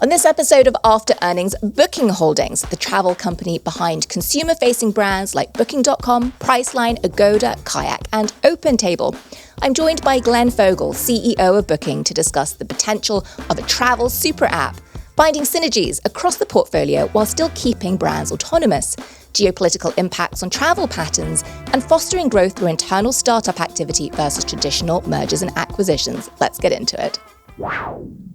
On this episode of After Earnings, Booking Holdings, the travel company behind consumer-facing brands like Booking.com, Priceline, Agoda, Kayak, and OpenTable. I'm joined by Glenn Fogel, CEO of Booking, to discuss the potential of a travel super app, finding synergies across the portfolio while still keeping brands autonomous, geopolitical impacts on travel patterns, and fostering growth through internal startup activity versus traditional mergers and acquisitions. Let's get into it.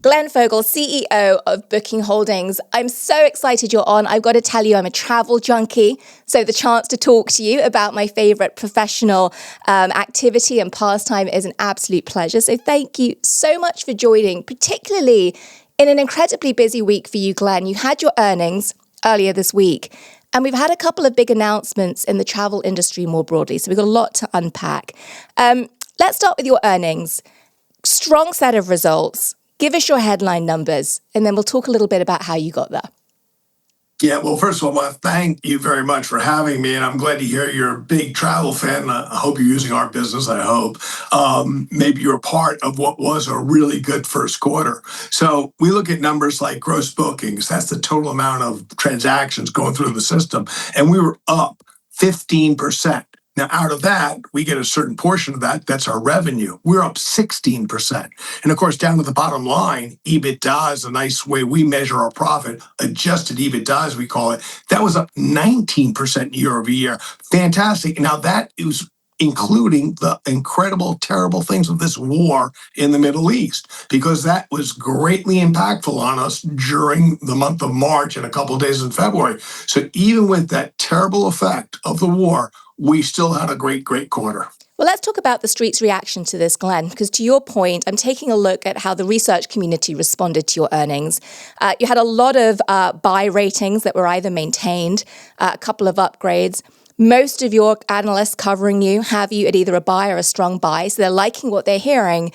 Glenn Fogel, CEO of Booking Holdings. I'm so excited you're on. I've got to tell you, I'm a travel junkie. So the chance to talk to you about my favorite professional activity and pastime is an absolute pleasure. So thank you so much for joining, particularly in an incredibly busy week for you, Glenn. You had your earnings earlier this week, and we've had a couple of big announcements in the travel industry more broadly. So we've got a lot to unpack. Let's start with your earnings. Strong set of results. Give us your headline numbers, and then we'll talk a little bit about how you got there. Yeah, well, first of all, I want to thank you very much for having me, and I'm glad to hear you're a big travel fan. I hope you're using our business, I hope. Maybe you're a part of what was a really good first quarter. So we look at numbers like gross bookings. That's the total amount of transactions going through the system, and we were up 15%. Now, out of that, we get a certain portion of that. That's our revenue. We're up 16%. And of course, down to the bottom line, EBITDA is a nice way we measure our profit. Adjusted EBITDA, as we call it, that was up 19% year over year. Fantastic. Now, that is including the incredible, terrible things of this war in the Middle East, because that was greatly impactful on us during the month of March and a couple of days in February. So even with that terrible effect of the war, we still had a great quarter. Well, let's talk about the street's reaction to this, Glenn, because to your point, I'm taking a look at how the research community responded to your earnings. You had a lot of buy ratings that were either maintained, a couple of upgrades. Most of your analysts covering you have you at either a buy or a strong buy, so they're liking what they're hearing.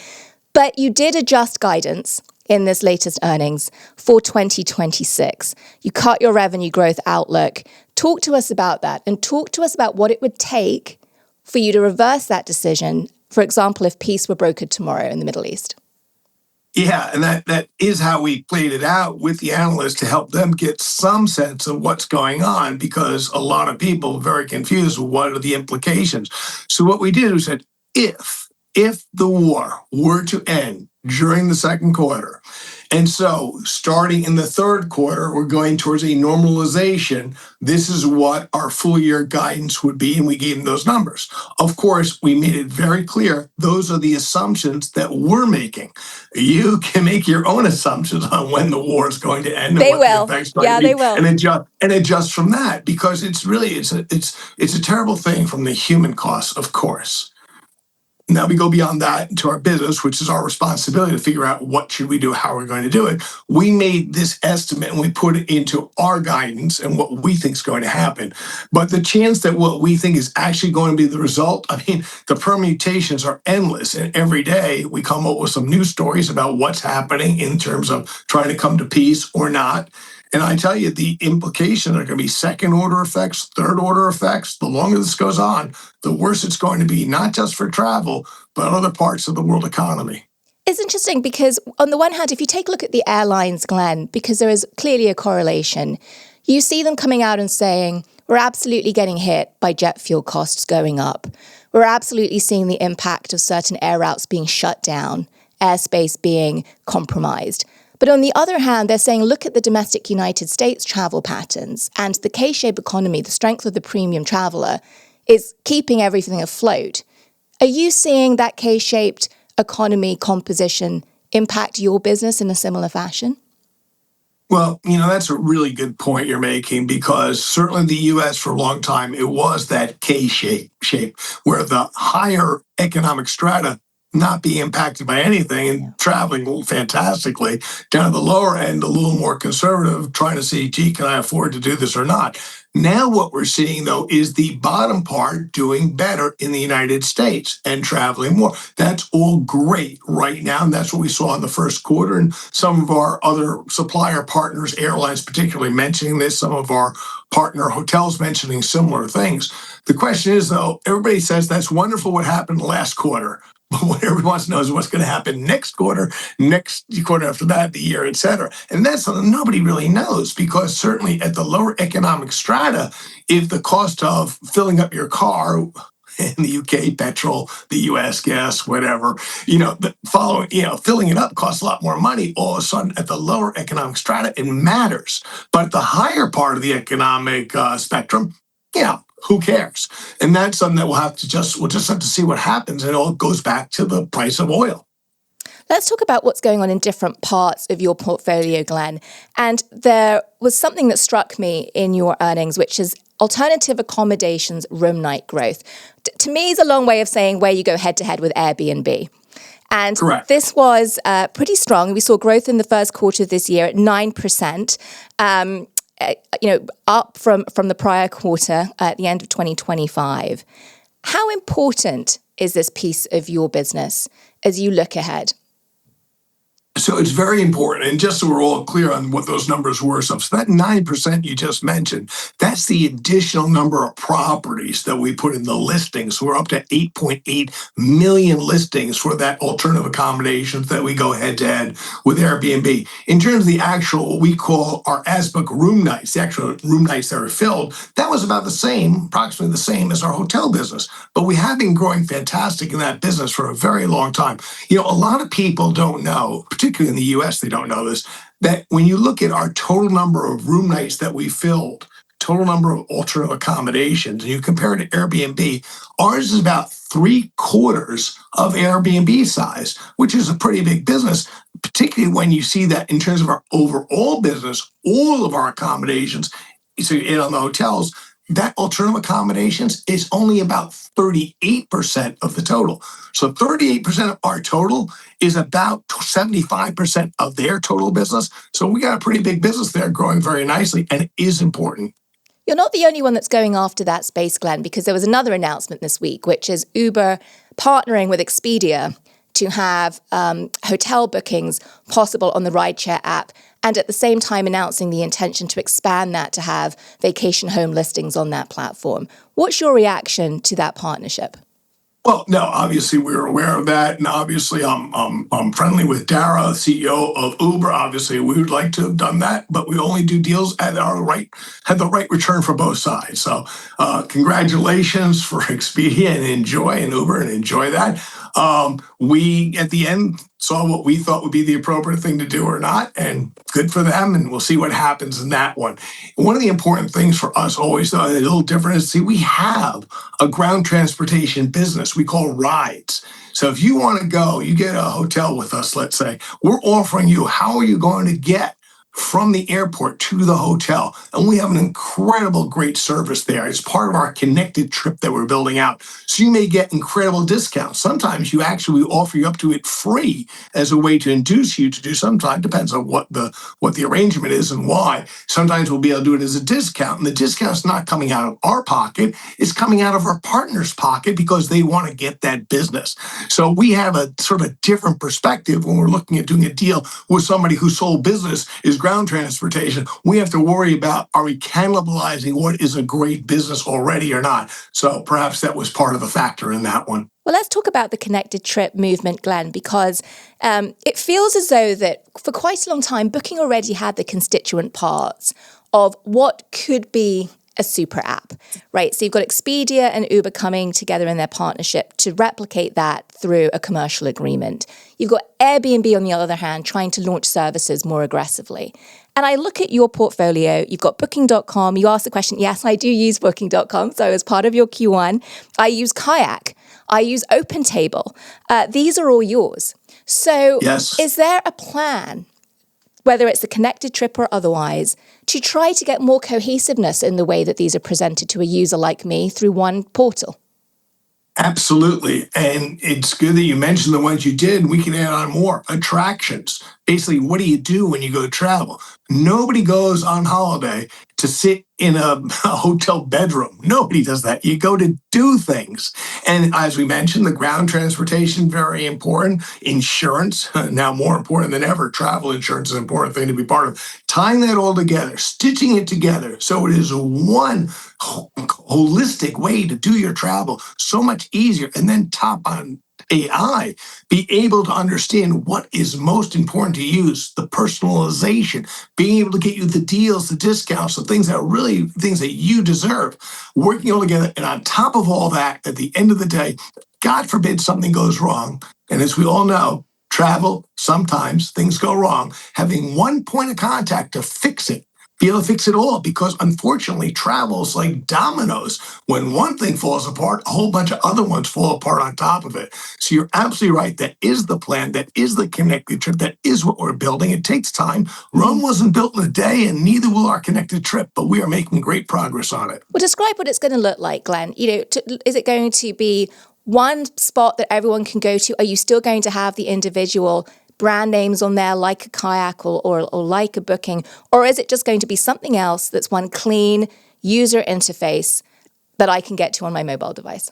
But you did adjust guidance in this latest earnings for 2026. You cut your revenue growth outlook. Talk to us about that, and talk to us about what it would take for you to reverse that decision, for example, if peace were brokered tomorrow in the Middle East. Yeah, and that is how we played it out with the analysts to help them get some sense of what's going on, because a lot of people are very confused with what are the implications. So what we did was said, if the war were to end during the second quarter, and so starting in the third quarter, we're going towards a normalization, this is what our full year guidance would be, and we gave them those numbers. Of course, we made it very clear those are the assumptions that we're making. You can make your own assumptions on when the war is going to end. They will. Yeah, they will. And adjust from that, because it's a terrible thing from the human cost, of course. Now we go beyond that into our business, which is our responsibility to figure out what should we do, how we're going to do it. We made this estimate and we put it into our guidance and what we think is going to happen. But the chance that what we think is actually going to be the result, I mean, the permutations are endless. And every day we come up with some new stories about what's happening in terms of trying to come to peace or not. And I tell you, the implications are going to be second order effects, third order effects. The longer this goes on, the worse it's going to be, not just for travel, but other parts of the world economy. It's interesting because on the one hand, if you take a look at the airlines, Glenn, because there is clearly a correlation, you see them coming out and saying, we're absolutely getting hit by jet fuel costs going up. We're absolutely seeing the impact of certain air routes being shut down, airspace being compromised. But on the other hand, they're saying, look at the domestic United States travel patterns, and the K-shaped economy, the strength of the premium traveler, is keeping everything afloat. Are you seeing that K-shaped economy composition impact your business in a similar fashion? Well, that's a really good point you're making, because certainly the U.S. for a long time, it was that K-shape, where the higher economic strata not be impacted by anything and traveling fantastically, down to the lower end, a little more conservative, trying to see, gee, can I afford to do this or not? Now what we're seeing, though, is the bottom part doing better in the United States and traveling more. That's all great right now, and that's what we saw in the first quarter. And some of our other supplier partners, airlines particularly, mentioning this, some of our partner hotels mentioning similar things. The question is, though, everybody says that's wonderful what happened last quarter. But what everyone wants to know is what's going to happen next quarter after that, the year, et cetera. And that's something nobody really knows, because certainly at the lower economic strata, if the cost of filling up your car in the UK, petrol, the US, gas, whatever, filling it up costs a lot more money. All of a sudden, at the lower economic strata, it matters. But at the higher part of the economic spectrum, who cares? And that's something that we'll just have to see what happens. And it all goes back to the price of oil. Let's talk about what's going on in different parts of your portfolio, Glenn. And there was something that struck me in your earnings, which is alternative accommodations room night growth. To me, is a long way of saying where you go head to head with Airbnb. And Correct. This was pretty strong. We saw growth in the first quarter of this year at 9%. Up from the prior quarter at the end of 2025. How important is this piece of your business as you look ahead? So it's very important. And just so we're all clear on what those numbers were, so that 9% you just mentioned, that's the additional number of properties that we put in the listings. We're up to 8.8 million listings for that alternative accommodations that we go head to head with Airbnb. In terms of the actual, what we call our as-book room nights, the actual room nights that are filled, that was about approximately the same as our hotel business. But we have been growing fantastic in that business for a very long time. A lot of people don't know, particularly in the US, they don't know this, that when you look at our total number of room nights that we filled, total number of alternative accommodations, and you compare it to Airbnb, ours is about 3/4 of Airbnb size, which is a pretty big business, particularly when you see that in terms of our overall business, all of our accommodations, so you add on the hotels, that alternative accommodations is only about 38% of the total. So 38% of our total is about 75% of their total business. So we got a pretty big business there growing very nicely, and it is important. You're not the only one that's going after that space, Glenn, because there was another announcement this week, which is Uber partnering with Expedia to have hotel bookings possible on the rideshare app, and at the same time announcing the intention to expand that to have vacation home listings on that platform. What's your reaction to that partnership? Well, no, obviously we're aware of that, and obviously I'm friendly with Dara, CEO of Uber. Obviously, we would like to have done that, but we only do deals at the right return for both sides. So, congratulations for Expedia and Uber and enjoy that. We at the end saw what we thought would be the appropriate thing to do or not, and good for them. And we'll see what happens in that one. One of the important things for us always, though, a little different, is we have a ground transportation business we call rides. So if you want to go, you get a hotel with us, let's say, we're offering you, how are you going to get from the airport to the hotel? And we have an incredible, great service there. It's part of our connected trip that we're building out. So you may get incredible discounts. Sometimes we offer you up to it free as a way to induce you to do. Sometimes depends on what the arrangement is and why. Sometimes we'll be able to do it as a discount, and the discount's not coming out of our pocket. It's coming out of our partner's pocket because they want to get that business. So we have a sort of different perspective when we're looking at doing a deal with somebody whose sole business is ground transportation. We have to worry about, are we cannibalizing what is a great business already or not? So perhaps that was part of the factor in that one. Well, let's talk about the connected trip movement, Glenn, because it feels as though that for quite a long time, Booking already had the constituent parts of what could be a super app, right? So you've got Expedia and Uber coming together in their partnership to replicate that through a commercial agreement. You've got Airbnb, on the other hand, trying to launch services more aggressively. And I look at your portfolio, you've got Booking.com. You asked the question, yes, I do use Booking.com. So as part of your Q1, I use Kayak. I use OpenTable. These are all yours. So yes. Is there a plan, whether it's the connected trip or otherwise, to try to get more cohesiveness in the way that these are presented to a user like me through one portal? Absolutely. And it's good that you mentioned the ones you did. We can add on more. Attractions. Basically, what do you do when you go travel? Nobody goes on holiday to sit in a hotel bedroom. Nobody does that. You go to do things. And as we mentioned, the ground transportation, very important. Insurance, now more important than ever. Travel insurance is an important thing to be part of. Tying that all together, stitching it together so it is one holistic way to do your travel, so much easier. And then top on AI, be able to understand what is most important to use, the personalization, being able to get you the deals, the discounts, the things that are really things that you deserve, working all together. And on top of all that, at the end of the day, God forbid something goes wrong. And as we all know, travel, sometimes things go wrong. Having one point of contact to fix it, be able to fix it all, because unfortunately, travel is like dominoes. When one thing falls apart, a whole bunch of other ones fall apart on top of it. So you're absolutely right. That is the plan. That is the connected trip. That is what we're building. It takes time. Rome wasn't built in a day, and neither will our connected trip, but we are making great progress on it. Well, describe what it's going to look like, Glenn. Is it going to be one spot that everyone can go to? Are you still going to have the individual brand names on there like a Kayak or like a Booking? Or is it just going to be something else that's one clean user interface that I can get to on my mobile device?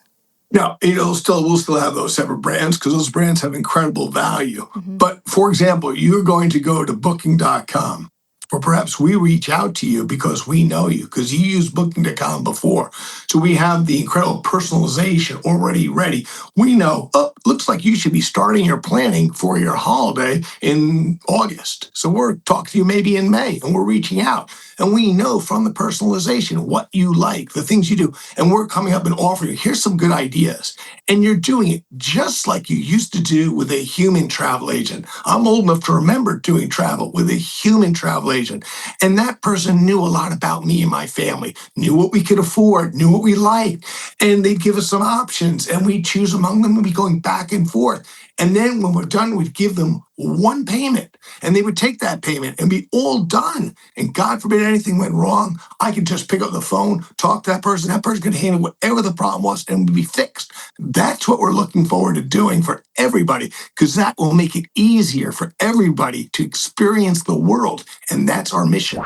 No, we'll still have those separate brands because those brands have incredible value. But for example, you're going to go to booking.com, or perhaps we reach out to you because we know you, because you used booking.com before. So we have the incredible personalization already ready. We know, looks like you should be starting your planning for your holiday in August. So we're talking to you maybe in May, and we're reaching out. And we know from the personalization what you like, the things you do. And we're coming up and offering you, here's some good ideas. And you're doing it just like you used to do with a human travel agent. I'm old enough to remember doing travel with a human travel agent. And that person knew a lot about me and my family, knew what we could afford, knew what we liked. And they'd give us some options, and we'd choose among them and be going back and forth. And then when we're done, we'd give them one payment, and they would take that payment and be all done. And God forbid anything went wrong, I could just pick up the phone, talk to that person could handle whatever the problem was and would be fixed. That's what we're looking forward to doing for everybody, because that will make it easier for everybody to experience the world. And that's our mission.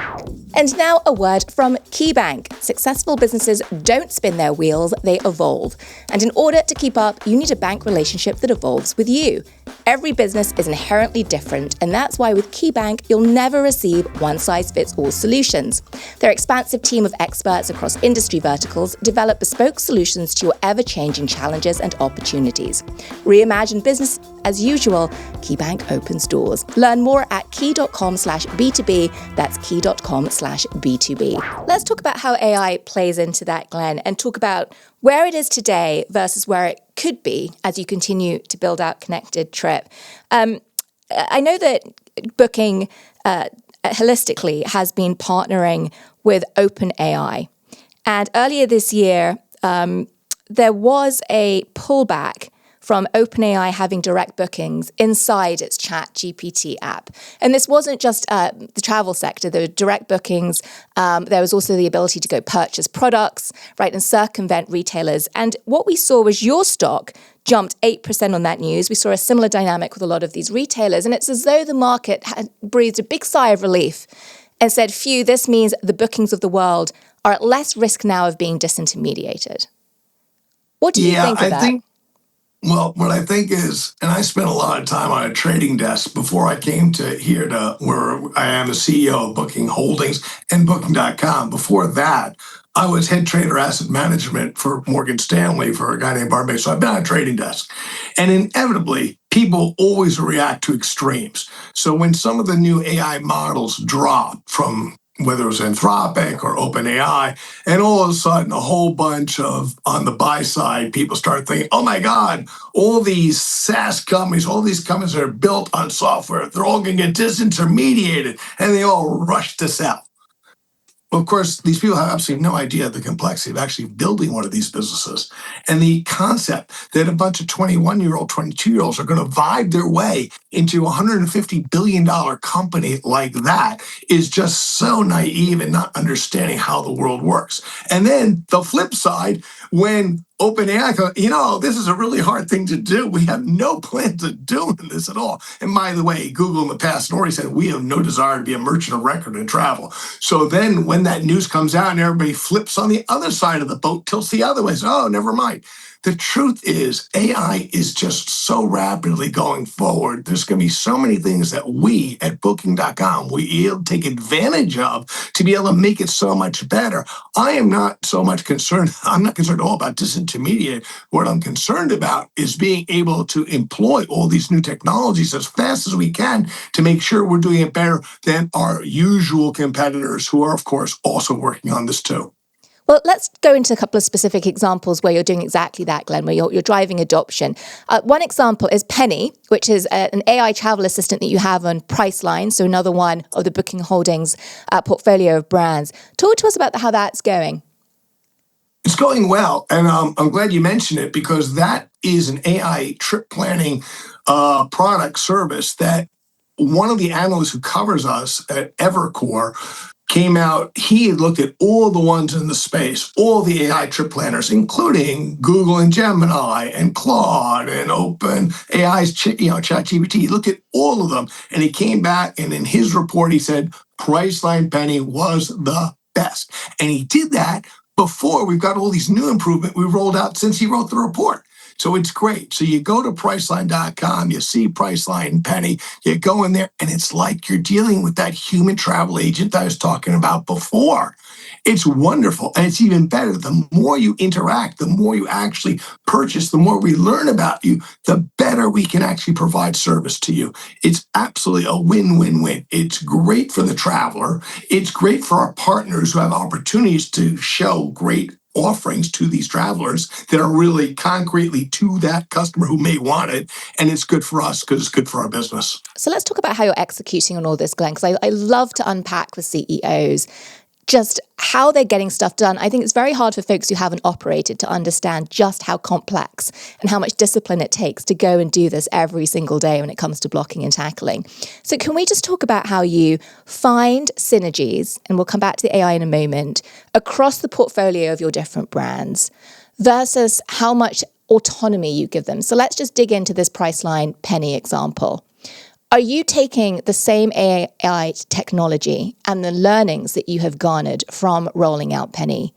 And now a word from KeyBank. Successful businesses don't spin their wheels, they evolve. And in order to keep up, you need a bank relationship that evolves with you. Every business is inherently different, and that's why with KeyBank, you'll never receive one-size-fits-all solutions. Their expansive team of experts across industry verticals develop bespoke solutions to your ever-changing challenges and opportunities. Reimagine business as usual. KeyBank opens doors. Learn more at key.com/B2B. That's key.com/B2B. Let's talk about how AI plays into that, Glenn, and talk about where it is today versus where it could be as you continue to build out Connected Trip. I know that Booking holistically has been partnering with OpenAI. And earlier this year, there was a pullback from OpenAI having direct bookings inside its ChatGPT app. And this wasn't just the travel sector. There were direct bookings. There was also the ability to go purchase products, right, and circumvent retailers. And what we saw was your stock jumped 8% on that news. We saw a similar dynamic with a lot of these retailers. And it's as though the market had breathed a big sigh of relief and said, phew, this means the bookings of the world are at less risk now of being disintermediated. What do you think of that? Well, what I think is, and I spent a lot of time on a trading desk before I came to here to where I am the CEO of Booking Holdings and Booking.com. Before that, I was head trader asset management for Morgan Stanley for a guy named Barbe. So I've been on a trading desk. And inevitably, people always react to extremes. So when some of the new AI models drop from whether it was Anthropic or OpenAI, and all of a sudden a whole bunch of, on the buy side, people start thinking, oh my God, all these SaaS companies, all these companies that are built on software, they're all going to get disintermediated, and they all rush to sell. Well, of course, these people have absolutely no idea the complexity of actually building one of these businesses. And the concept that a bunch of 21-year-old, 22-year-olds are going to vibe their way into a $150 billion company like that is just so naive and not understanding how the world works. And then the flip side, when OpenAI goes, this is a really hard thing to do. We have no plans of doing this at all. And by the way, Google in the past already said, we have no desire to be a merchant of record in travel. So then when that news comes out and everybody flips on the other side of the boat, tilts the other way, says, oh, never mind. The truth is AI is just so rapidly going forward. There's going to be so many things that we at Booking.com, we take advantage of to to be able to make it so much better. I am not so much concerned. I'm not concerned at all about disintermediate. What I'm concerned about is being able to employ all these new technologies as fast as we can to make sure we're doing it better than our usual competitors, who are, of course, also working on this too. Well, let's go into a couple of specific examples where you're doing exactly that, Glenn, where you're driving adoption. One example is Penny, which is an AI travel assistant that you have on Priceline, so another one of the Booking Holdings portfolio of brands. Talk to us about how that's going. It's going well, and I'm glad you mentioned it, because that is an AI trip planning product service that one of the analysts who covers us at Evercore came out. He had looked at all the ones in the space, all the AI trip planners, including Google and Gemini and Claude and OpenAI's ChatGPT. He looked at all of them, and he came back, and in his report, he said Priceline Penny was the best. And he did that before we've got all these new improvements we rolled out since he wrote the report. So it's great. So you go to Priceline.com, you see Priceline Penny, you go in there, and it's like you're dealing with that human travel agent I was talking about before. It's wonderful. And it's even better. The more you interact, the more you actually purchase, the more we learn about you, the better we can actually provide service to you. It's absolutely a win-win-win. It's great for the traveler. It's great for our partners who have opportunities to show great offerings to these travelers that are really concretely to that customer who may want it. And it's good for us because it's good for our business. So let's talk about how you're executing on all this, Glenn, because I love to unpack with CEOs just how they're getting stuff done. I think it's very hard for folks who haven't operated to understand just how complex and how much discipline it takes to go and do this every single day when it comes to blocking and tackling. So can we just talk about how you find synergies, and we'll come back to the AI in a moment, across the portfolio of your different brands versus how much autonomy you give them? So let's just dig into this Priceline Penny example. Are you taking the same AI technology and the learnings that you have garnered from rolling out Penny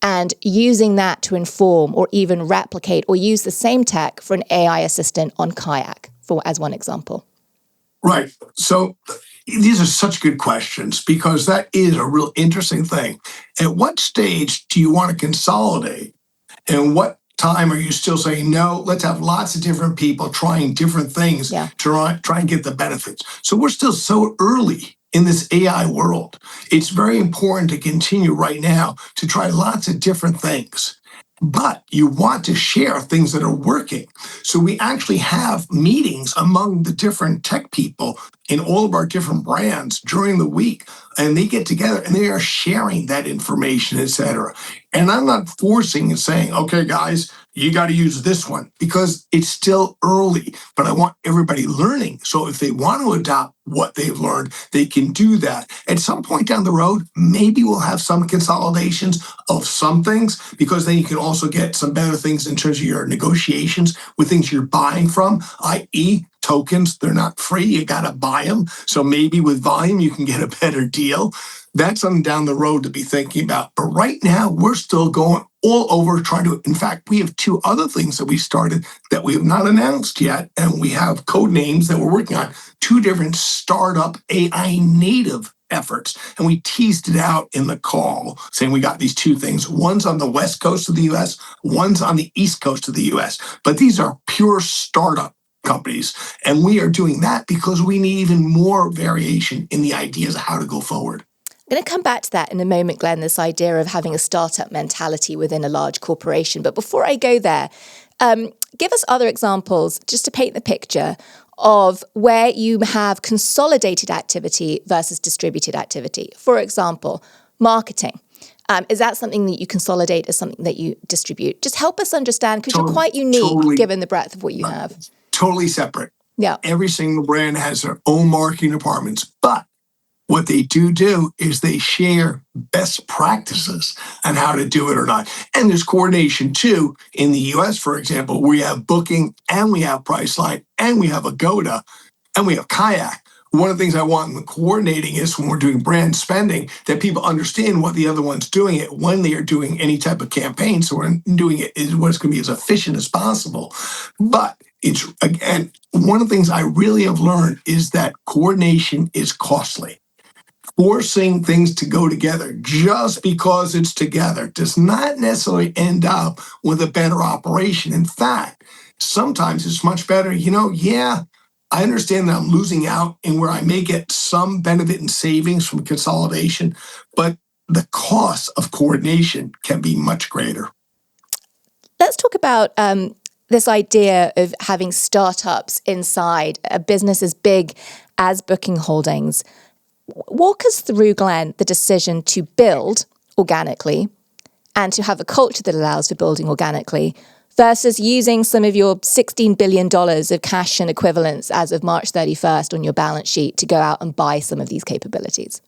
and using that to inform or even replicate or use the same tech for an AI assistant on Kayak, as one example? Right. So these are such good questions, because that is a real interesting thing. At what stage do you want to consolidate? And what time are you still saying, no, let's have lots of different people trying different things to try and get the benefits? So we're still so early in this AI world. It's very important to continue right now to try lots of different things. But you want to share things that are working. So we actually have meetings among the different tech people in all of our different brands during the week, and they get together and they are sharing that information, et cetera. And I'm not forcing and saying, okay, guys, you got to use this one, because it's still early, but I want everybody learning. So if they want to adopt what they've learned, they can do that. At some point down the road, maybe we'll have some consolidations of some things, because then you can also get some better things in terms of your negotiations with things you're buying from, i.e., tokens. They're not free. You got to buy them. So maybe with volume, you can get a better deal. That's something down the road to be thinking about. But right now, we're still going all over trying to, in fact, we have two other things that we started that we have not announced yet. And we have code names that we're working on, two different startup AI native efforts. And we teased it out in the call, saying we got these two things. One's on the West Coast of the US, one's on the East Coast of the US. But these are pure startup companies. And we are doing that because we need even more variation in the ideas of how to go forward. I'm going to come back to that in a moment, Glenn, this idea of having a startup mentality within a large corporation. But before I go there, give us other examples just to paint the picture of where you have consolidated activity versus distributed activity. For example, marketing. Is that something that you consolidate as something that you distribute? Just help us understand, because you're quite unique given the breadth of what you have. Totally separate. Yeah. Every single brand has their own marketing departments, but what they do is they share best practices on how to do it or not. And there's coordination too. In the US, for example, we have Booking and we have Priceline and we have Agoda and we have Kayak. One of the things I want in the coordinating is, when we're doing brand spending, that people understand what the other one's doing it when they are doing any type of campaign. So we're doing it is what it's going to be as efficient as possible. But it's, again, one of the things I really have learned is that coordination is costly. Forcing things to go together just because it's together does not necessarily end up with a better operation. In fact, sometimes it's much better. Yeah, I understand that I'm losing out and where I may get some benefit and savings from consolidation, but the cost of coordination can be much greater. Let's talk about this idea of having startups inside a business as big as Booking Holdings. Walk us through, Glenn, the decision to build organically and to have a culture that allows for building organically versus using some of your $16 billion of cash and equivalents as of March 31st on your balance sheet to go out and buy some of these capabilities.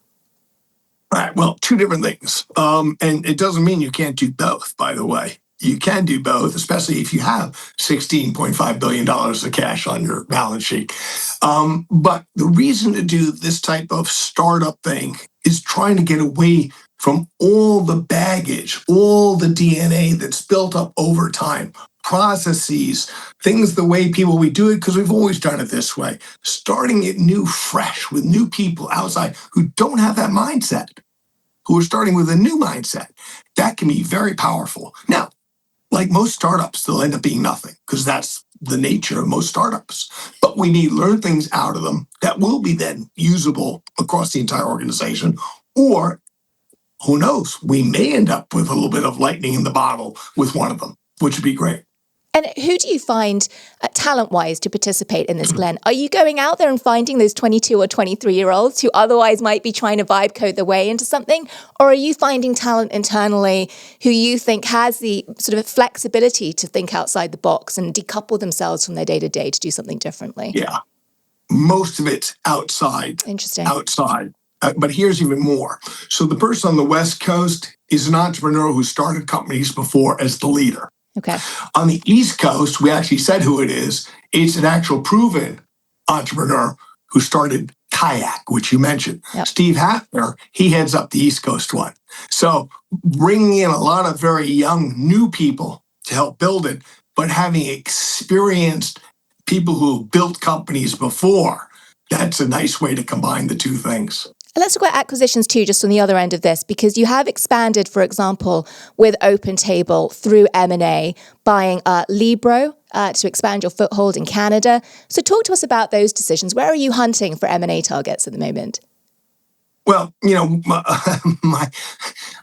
All right, well, two different things. And it doesn't mean you can't do both, by the way. You can do both, especially if you have $16.5 billion of cash on your balance sheet. But the reason to do this type of startup thing is trying to get away from all the baggage, all the DNA that's built up over time, processes, things the way we do it because we've always done it this way. Starting it new, fresh, with new people outside who don't have that mindset, who are starting with a new mindset. That can be very powerful. Now, like most startups, they'll end up being nothing because that's the nature of most startups. But we need to learn things out of them that will be then usable across the entire organization. Or who knows, we may end up with a little bit of lightning in the bottle with one of them, which would be great. And who do you find talent-wise to participate in this, Glenn? Are you going out there and finding those 22 or 23-year-olds who otherwise might be trying to vibe code their way into something? Or are you finding talent internally who you think has the sort of flexibility to think outside the box and decouple themselves from their day-to-day to do something differently? Yeah, most of it's outside. Interesting. Outside. But here's even more. So the person on the West Coast is an entrepreneur who started companies before as the leader. Okay. On the East Coast, we actually said who it is. It's an actual proven entrepreneur who started Kayak, which you mentioned. Yep. Steve Hafner, he heads up the East Coast one. So bringing in a lot of very young, new people to help build it, but having experienced people who built companies before, that's a nice way to combine the two things. Let's talk about acquisitions too, just on the other end of this, because you have expanded, for example, with OpenTable through M&A, buying Libro to expand your foothold in Canada. So talk to us about those decisions. Where are you hunting for M&A targets at the moment? Well, my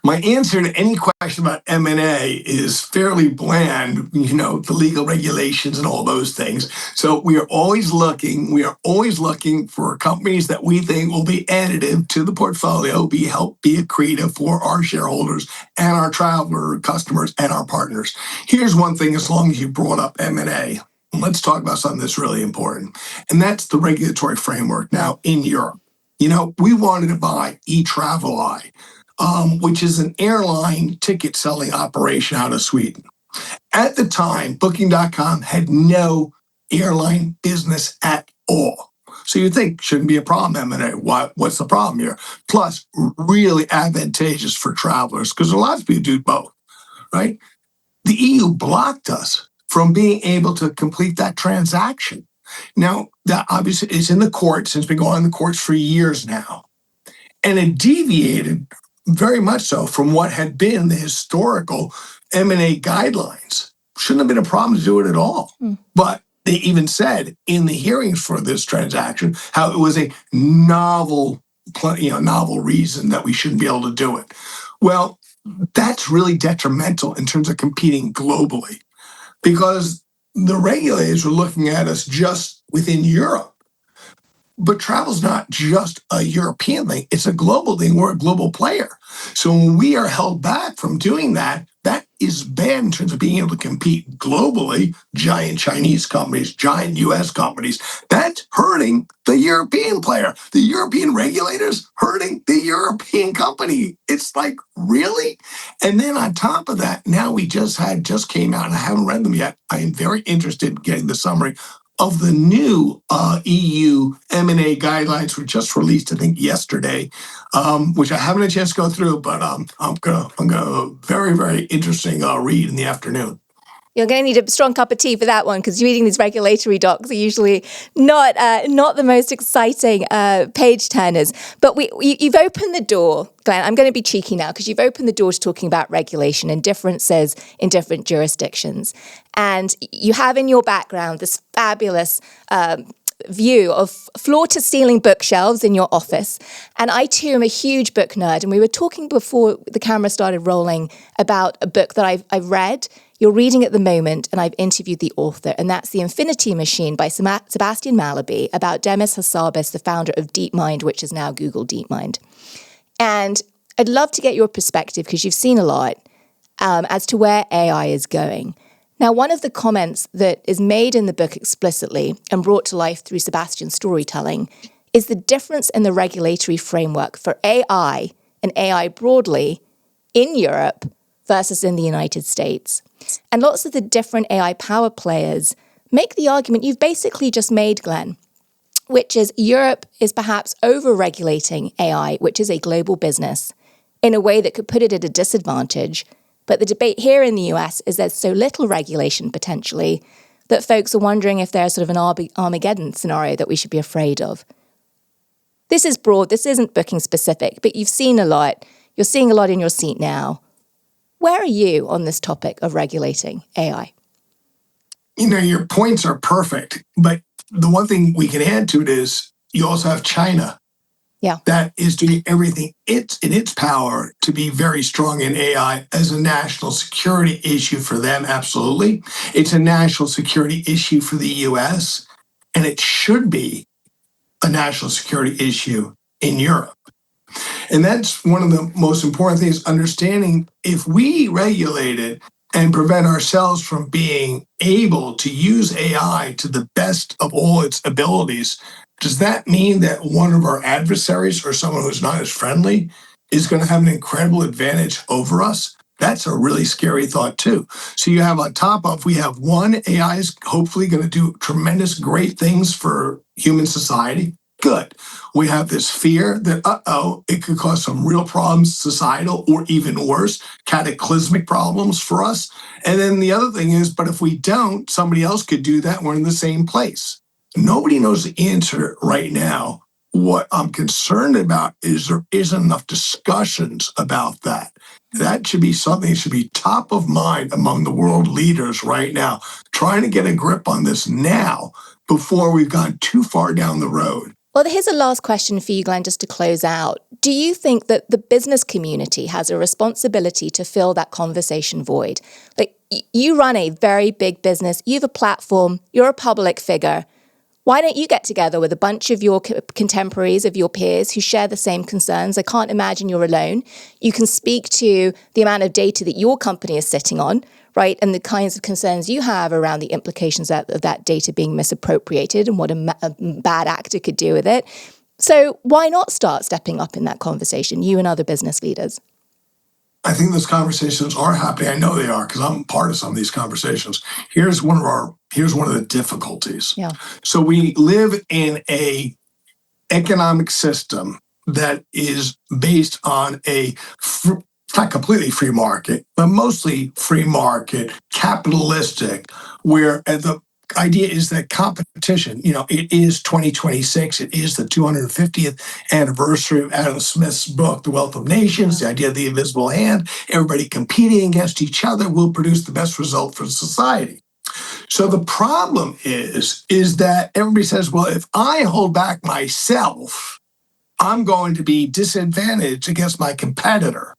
answer to any question about M&A is fairly bland, the legal regulations and all those things. So we are always looking for companies that we think will be additive to the portfolio, be accretive for our shareholders and our traveler customers and our partners. Here's one thing, as long as you brought up M&A, let's talk about something that's really important. And that's the regulatory framework now in Europe. We wanted to buy eTraveli, which is an airline ticket selling operation out of Sweden. At the time, Booking.com had no airline business at all. So you think shouldn't be a problem, M&A. What's the problem here? Plus, really advantageous for travelers because a lot of people do both, right? The EU blocked us from being able to complete that transaction. Now, that obviously is in the courts. It's been going on in the courts for years now. And it deviated very much so from what had been the historical M&A guidelines. Shouldn't have been a problem to do it at all. But they even said in the hearings for this transaction how it was a novel reason that we shouldn't be able to do it. Well, that's really detrimental in terms of competing globally because the regulators were looking at us just within Europe. But travel's not just a European thing. It's a global thing. We're a global player. So when we are held back from doing that, that is bad in terms of being able to compete globally. Giant Chinese companies, giant US companies. That's hurting the European player. The European regulators hurting the European company. It's like, really? And then on top of that, now we just came out, and I haven't read them yet. I am very interested in getting the summary of the new EU M&A guidelines were just released, I think, yesterday, which I haven't had a chance to go through, but I'm gonna very, very interesting read in the afternoon. You're going to need a strong cup of tea for that one, because reading these regulatory docs are usually not the most exciting page turners. But you've opened the door, Glenn. I'm going to be cheeky now, because you've opened the door to talking about regulation and differences in different jurisdictions. And you have in your background this fabulous view of floor-to-ceiling bookshelves in your office. And I too am a huge book nerd. And we were talking before the camera started rolling about a book that I've read. You're reading at the moment, and I've interviewed the author, and that's The Infinity Machine by Sebastian Mallaby, about Demis Hassabis, the founder of DeepMind, which is now Google DeepMind. And I'd love to get your perspective, because you've seen a lot, as to where AI is going. Now, one of the comments that is made in the book explicitly and brought to life through Sebastian's storytelling is the difference in the regulatory framework for AI and AI broadly in Europe versus in the United States. And lots of the different AI power players make the argument you've basically just made, Glenn, which is Europe is perhaps over-regulating AI, which is a global business, in a way that could put it at a disadvantage. But the debate here in the US is there's so little regulation potentially that folks are wondering if there's sort of an Armageddon scenario that we should be afraid of. This is broad, this isn't booking specific, but you've seen a lot. You're seeing a lot in your seat now. Where are you on this topic of regulating AI? Your points are perfect, but the one thing we can add to it is you also have China. Yeah. That is doing everything in its power to be very strong in AI as a national security issue for them, absolutely. It's a national security issue for the US, and it should be a national security issue in Europe. And that's one of the most important things, understanding if we regulate it and prevent ourselves from being able to use AI to the best of all its abilities, does that mean that one of our adversaries or someone who's not as friendly is going to have an incredible advantage over us? That's a really scary thought too. So you have on top of, we have one, AI is hopefully going to do tremendous great things for human society. Good. We have this fear that, it could cause some real problems, societal, or even worse, cataclysmic problems for us. And then the other thing is, but if we don't, somebody else could do that. We're in the same place. Nobody knows the answer right now. What I'm concerned about is there isn't enough discussions about that. That should be something that should be top of mind among the world leaders right now, trying to get a grip on this now before we've gone too far down the road. Well, here's a last question for you, Glenn, just to close out. Do you think that the business community has a responsibility to fill that conversation void? Like, you run a very big business, you have a platform, you're a public figure. Why don't you get together with a bunch of your contemporaries, of your peers who share the same concerns? I can't imagine you're alone. You can speak to the amount of data that your company is sitting on, right? And the kinds of concerns you have around the implications of that data being misappropriated and what a bad actor could do with it. So why not start stepping up in that conversation, you and other business leaders? I think those conversations are happening. I know they are because I'm part of some of these conversations. Here's one of the difficulties. Yeah. So we live in a economic system that is based on not completely free market, but mostly free market, capitalistic, where the idea is that competition, it is 2026. It is the 250th anniversary of Adam Smith's book, The Wealth of Nations, the idea of the invisible hand. Everybody competing against each other will produce the best result for society. So the problem is that everybody says, well, if I hold back myself, I'm going to be disadvantaged against my competitor.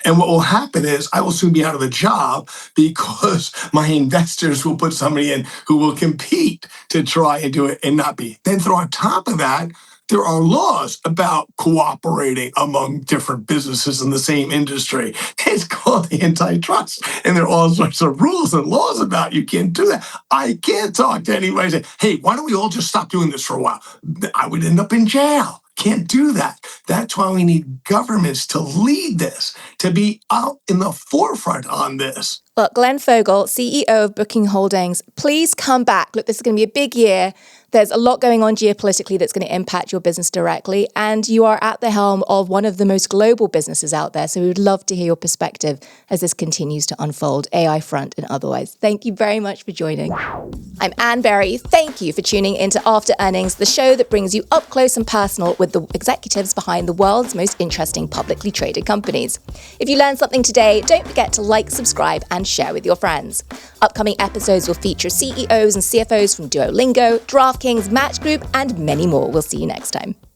And what will happen is I will soon be out of a job because my investors will put somebody in who will compete to try and do it and not be. Then throw on top of that, there are laws about cooperating among different businesses in the same industry. It's called antitrust. And there are all sorts of rules and laws about you can't do that. I can't talk to anybody and say, hey, why don't we all just stop doing this for a while? I would end up in jail. Can't do that. That's why we need governments to lead this, to be out in the forefront on this. Well, Glenn Fogel, CEO of Booking Holdings, please come back. Look, this is going to be a big year. There's a lot going on geopolitically that's going to impact your business directly, and you are at the helm of one of the most global businesses out there. So we would love to hear your perspective as this continues to unfold, AI front and otherwise. Thank you very much for joining. I'm Anne Berry. Thank you for tuning into After Earnings, the show that brings you up close and personal with the executives behind the world's most interesting publicly traded companies. If you learned something today, don't forget to like, subscribe, and share with your friends. Upcoming episodes will feature CEOs and CFOs from Duolingo, DraftKings, Match Group, and many more. We'll see you next time.